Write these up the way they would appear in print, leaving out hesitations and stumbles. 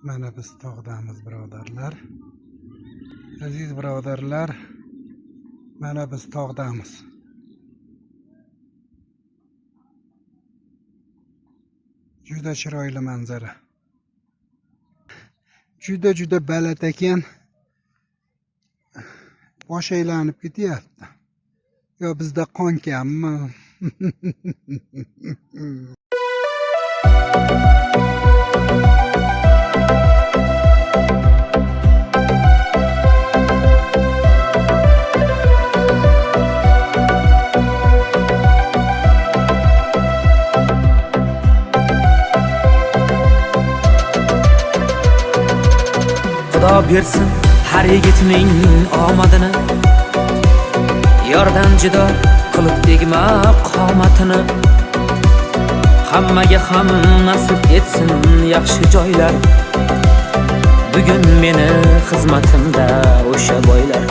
Mana biz tog'damiz birodarlar. Aziz birodarlar, mana biz tog'damiz. Juda chiroyli manzara. Juda baland ekan. Bosh aylanib ketyapti. Yo bizda qon kammi? Xudo bersin har yigitning omadini, yordan judo qilib tegma qomatini. Hammaga ham nasib etsin yaxshi joylar, bugun meni xizmatimda o'sha boylar.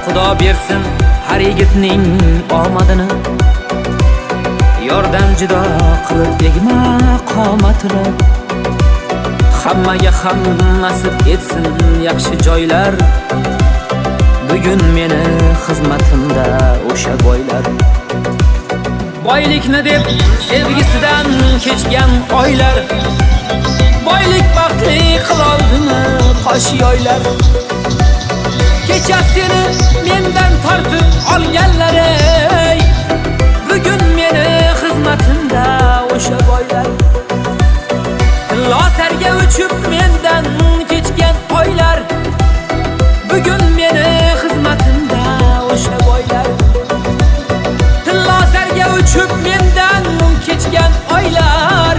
Xudo bersin har yigitning omadini, yordan judo qilib tegma qomatini. Hammaga ham nasib etsin yaxshi joylar, bugun meni xizmatimda o'sha boylar. Boylikni deb sevgisidan kechgan oylar, boylik baxtli qiloldimi qosh yoylar. Kechasini mendan tortib olganlar, bugun meni xizmatimda o'sha boylar. Loserga uchib mendan kechgan oylar, bugun meni xizmatimda o'sha boylar. Loserga uchib mendan kechgan oylar,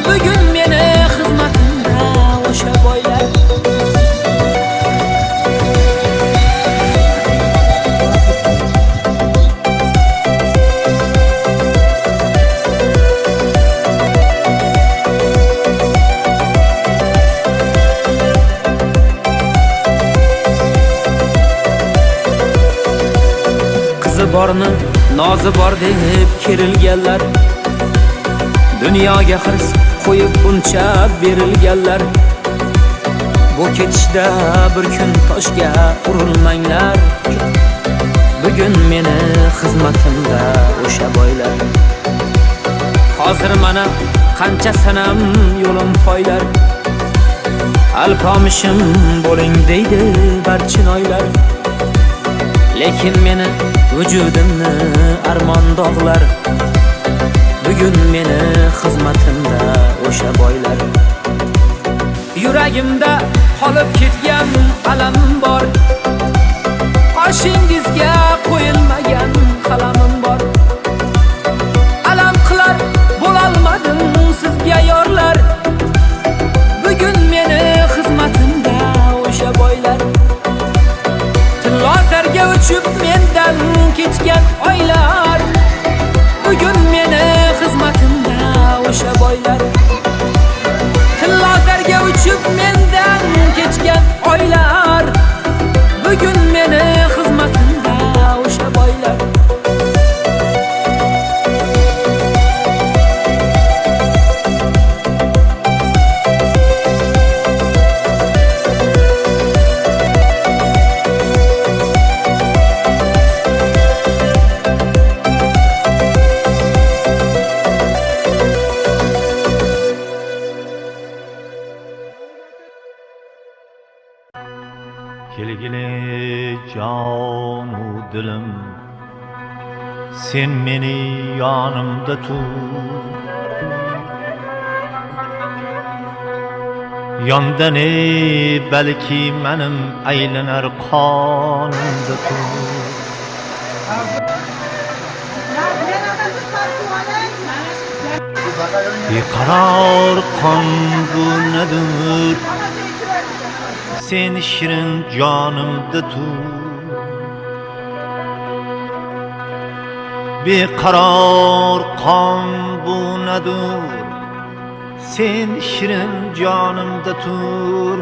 bugun meni xizmatimda o'sha boylar. Borni nozi bor deb kerilganlar, dunyoga hirs qo'yib buncha berilganlar. Bu ketishda bir kun toshga urilmanglar, bugun meni xizmatimda o'sha boylar. Hozir mana qancha sanam yo'lim poylar, alpomishim bo'ling deydi barchinoylar. Lekin meni vujudimni armon dog'lar, bugun meni xizmatimda o'sha boylar. Yuragimda qolib ketgan alam bor, qarshingizga qo'yilmagan qalamim bor. Alam qilar bo'lolmadim sizga yorlar, bugun meni xizmatimda o'sha boylar. Loserga uchib mendan kechgan oylar, bugun meni xizmatimda o'sha boylar. Loserga uchib mendan kechgan oylar, bugun meni xizmatimda o'sha boylar. Kelgili jonu dilim, sen meni yonimda tut. Yonda ne balki menim aylanar qonimda tut. Beqaror qon bu nedir? Sen şirin canımda tut. Beqaror qon bu nedir? Sen şirin canımda tur.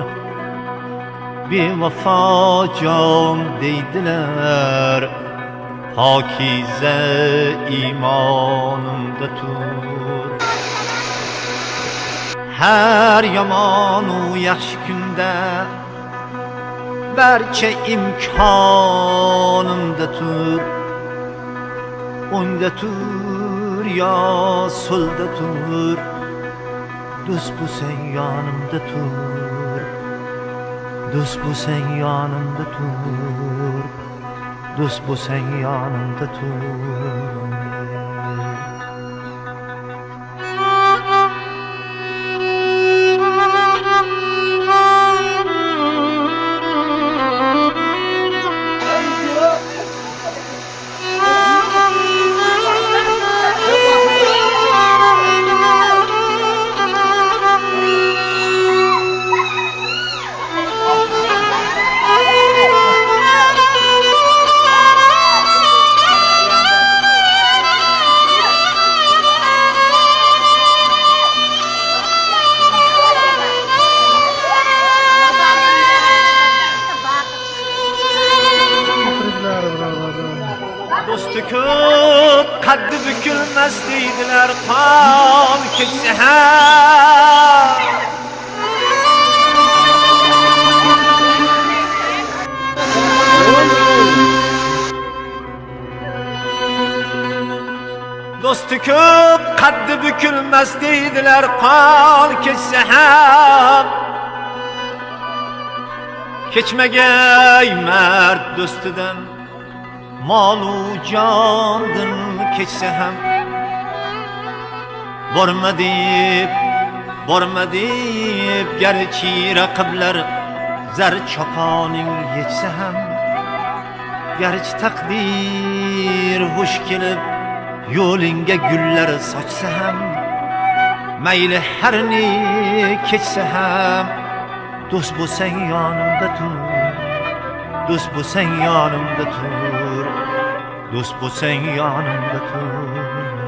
Bevafo can deydiler, pakize imanımda tur. Her yomonu yaxshi kunda barcha imkonimda tur, o'ngda tur yo so'lda tur, do'st bo'lsang yonimda tur, do'st bo'lsang yonimda tur, do'st bo'lsang yonimda tur. Do'sti ko'p, qaddi bukilmas deydilar, qon kechsa ham. Do'sti ko'p, qaddi bukilmas deydilar, qon kechsa ham. Kechmagay mard do'stidan, molu jondin kechsa ham. Borma deb garchi raqiblar zar choponing yechsa ham. Garchi taqdir xush kelib yo'lingga gullar sochsa ham. Mayli har ne kechsa ham, do'st bo'lsang yonimda tur, do'st bo'lsang yonimda tur, do'st bo'lsang yonimda tur.